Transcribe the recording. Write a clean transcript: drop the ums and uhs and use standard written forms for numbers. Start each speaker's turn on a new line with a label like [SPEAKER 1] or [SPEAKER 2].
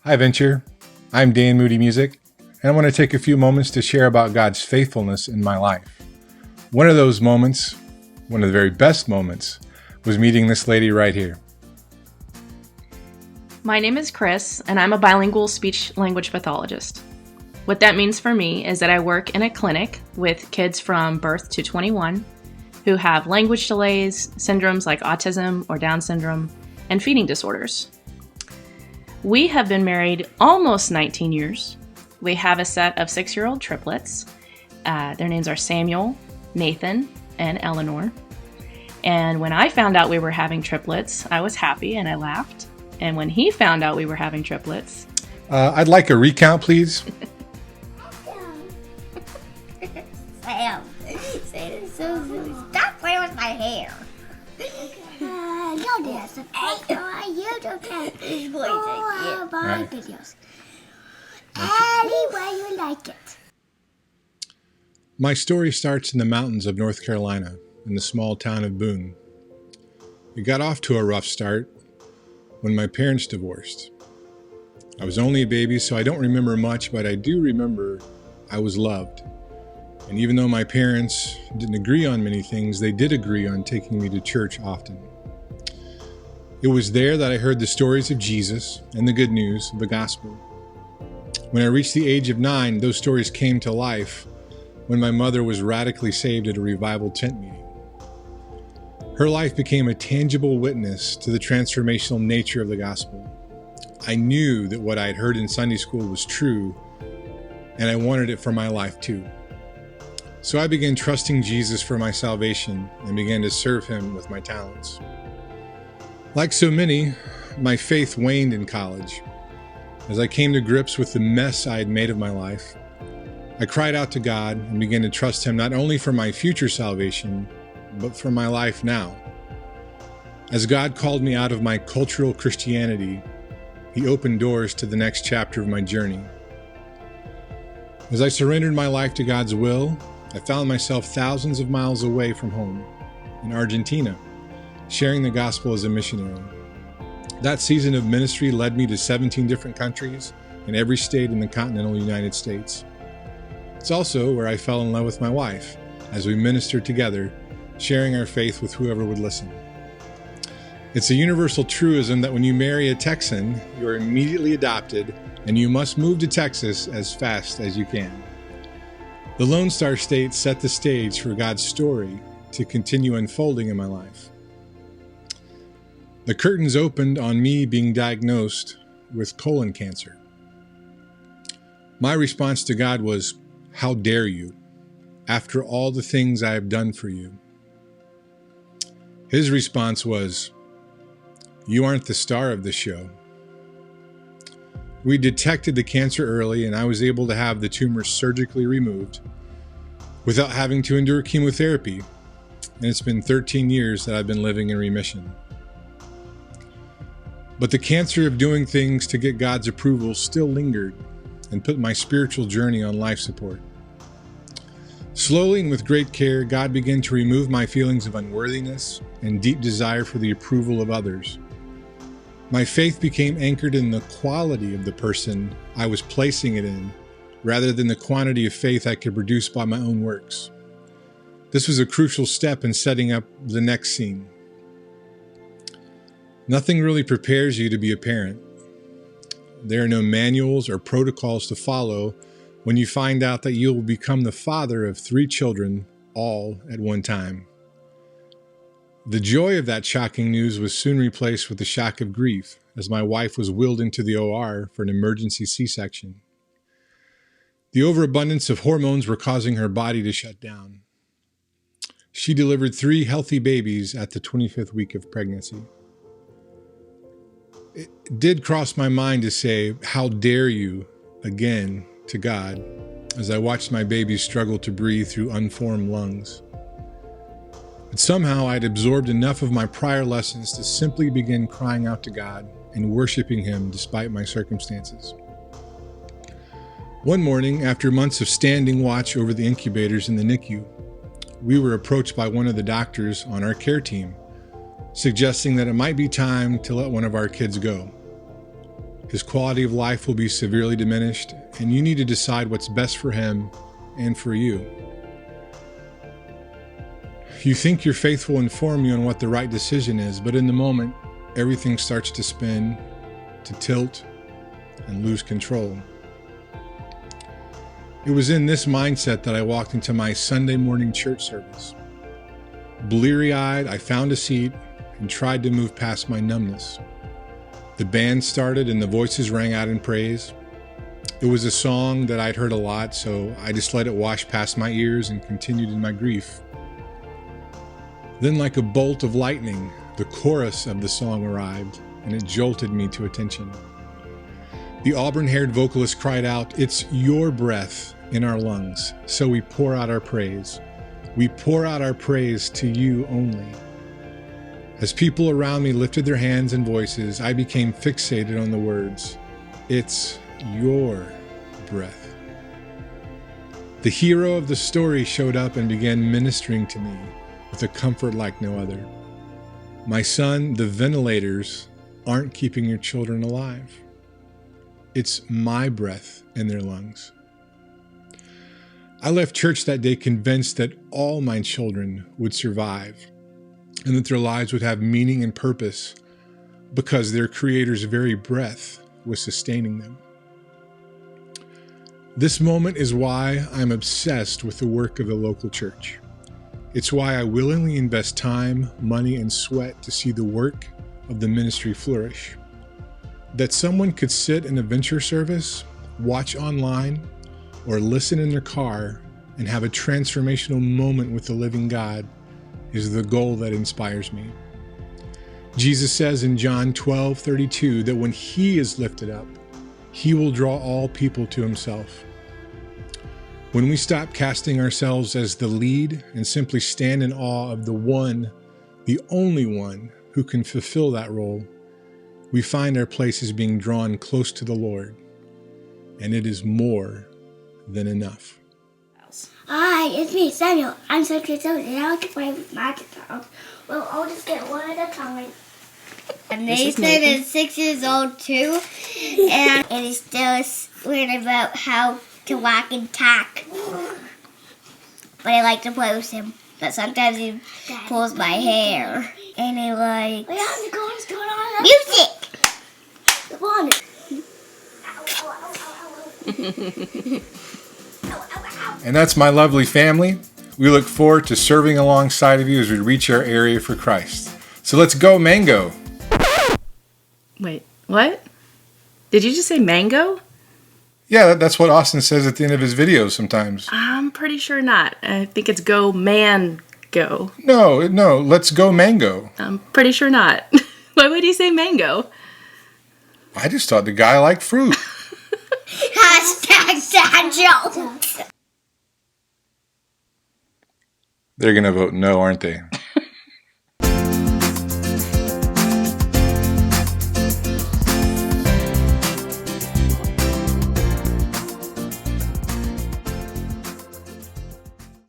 [SPEAKER 1] Hi, Venture. I'm Dan Moody-Musick, and I want to take a few moments to share about God's faithfulness in my life. One of those moments, one of the very best moments, was meeting this lady right here.
[SPEAKER 2] My name is Chris, and I'm a bilingual speech-language pathologist. What that means for me is that I work in a clinic with kids from birth to 21 who have language delays, syndromes like autism or Down syndrome, and feeding disorders. We have been married almost 19 years. We have a set of 6-year-old triplets. Their names are Samuel, Nathan, and Eleanor. And when I found out we were having triplets, I was happy and I laughed. And when he found out we were having triplets...
[SPEAKER 1] I'd like a recount, please.
[SPEAKER 3] Sam, say this so silly. Stop playing with my hair. No, there's a you don't have these boys my videos. Any way you like it.
[SPEAKER 1] My story starts in the mountains of North Carolina, in the small town of Boone. It got off to a rough start when my parents divorced. I was only a baby, so I don't remember much, but I do remember I was loved. And even though my parents didn't agree on many things, they did agree on taking me to church often. It was there that I heard the stories of Jesus and the good news of the gospel. When I reached the age of 9, those stories came to life when my mother was radically saved at a revival tent meeting. Her life became a tangible witness to the transformational nature of the gospel. I knew that what I had heard in Sunday school was true, and I wanted it for my life too. So I began trusting Jesus for my salvation and began to serve him with my talents. Like so many, my faith waned in college. As I came to grips with the mess I had made of my life, I cried out to God and began to trust him not only for my future salvation, but for my life now. As God called me out of my cultural Christianity, he opened doors to the next chapter of my journey. As I surrendered my life to God's will, I found myself thousands of miles away from home, in Argentina, sharing the gospel as a missionary. That season of ministry led me to 17 different countries in every state in the continental United States. It's also where I fell in love with my wife, as we ministered together, sharing our faith with whoever would listen. It's a universal truism that when you marry a Texan, you are immediately adopted, and you must move to Texas as fast as you can. The Lone Star State set the stage for God's story to continue unfolding in my life. The curtains opened on me being diagnosed with colon cancer. My response to God was, "How dare you, after all the things I have done for you?" His response was, "You aren't the star of the show." We detected the cancer early, and I was able to have the tumor surgically removed without having to endure chemotherapy, and it's been 13 years that I've been living in remission. But the cancer of doing things to get God's approval still lingered and put my spiritual journey on life support. Slowly and with great care, God began to remove my feelings of unworthiness and deep desire for the approval of others. My faith became anchored in the quality of the person I was placing it in, rather than the quantity of faith I could produce by my own works. This was a crucial step in setting up the next scene. Nothing really prepares you to be a parent. There are no manuals or protocols to follow when you find out that you will become the father of 3 children, all at one time. The joy of that shocking news was soon replaced with the shock of grief as my wife was wheeled into the OR for an emergency C-section. The overabundance of hormones were causing her body to shut down. She delivered 3 healthy babies at the 25th week of pregnancy. It did cross my mind to say, "How dare you," again to God, as I watched my babies struggle to breathe through unformed lungs. But somehow I'd absorbed enough of my prior lessons to simply begin crying out to God and worshiping him despite my circumstances. One morning, after months of standing watch over the incubators in the NICU, we were approached by one of the doctors on our care team, suggesting that it might be time to let one of our kids go. His quality of life will be severely diminished, and you need to decide what's best for him and for you. You think your faith will inform you on what the right decision is, but in the moment, everything starts to spin, to tilt, and lose control. It was in this mindset that I walked into my Sunday morning church service. Bleary-eyed, I found a seat and tried to move past my numbness. The band started and the voices rang out in praise. It was a song that I'd heard a lot, so I just let it wash past my ears and continued in my grief. Then, like a bolt of lightning, the chorus of the song arrived, and it jolted me to attention. The auburn-haired vocalist cried out, "It's your breath in our lungs, so we pour out our praise. We pour out our praise to you only." As people around me lifted their hands and voices, I became fixated on the words, "It's your breath." The hero of the story showed up and began ministering to me with a comfort like no other. "My son, the ventilators aren't keeping your children alive. It's my breath in their lungs." I left church that day convinced that all my children would survive and that their lives would have meaning and purpose because their Creator's very breath was sustaining them. This moment is why I'm obsessed with the work of the local church. It's why I willingly invest time, money, and sweat to see the work of the ministry flourish. That someone could sit in a venture service, watch online, or listen in their car and have a transformational moment with the living God is the goal that inspires me. Jesus says in John 12:32 that when he is lifted up, he will draw all people to himself. When we stop casting ourselves as the lead and simply stand in awe of the one, the only one who can fulfill that role, we find our place is being drawn close to the Lord, and it is more than enough.
[SPEAKER 3] Hi, it's me, Samuel. I'm 6 years old and I like to play with my guitar. Well, I'll just get one at a time. And Nathan is 6 years old too, and he's still learning about how to walk and talk. But I like to play with him. But sometimes he pulls my hair, and he likes music. Come on.
[SPEAKER 1] And that's my lovely family. We look forward to serving alongside of you as we reach our area for Christ. So let's go, Mango.
[SPEAKER 2] Wait, what? Did you just say mango?
[SPEAKER 1] Yeah, that's what Austin says at the end of his videos sometimes.
[SPEAKER 2] I'm pretty sure not. I think it's go man go.
[SPEAKER 1] No, let's go, Mango.
[SPEAKER 2] I'm pretty sure not. Why would he say mango?
[SPEAKER 1] I just thought the guy liked fruit.
[SPEAKER 3] Hashtag dad jokes.
[SPEAKER 1] They're going to vote no, aren't they?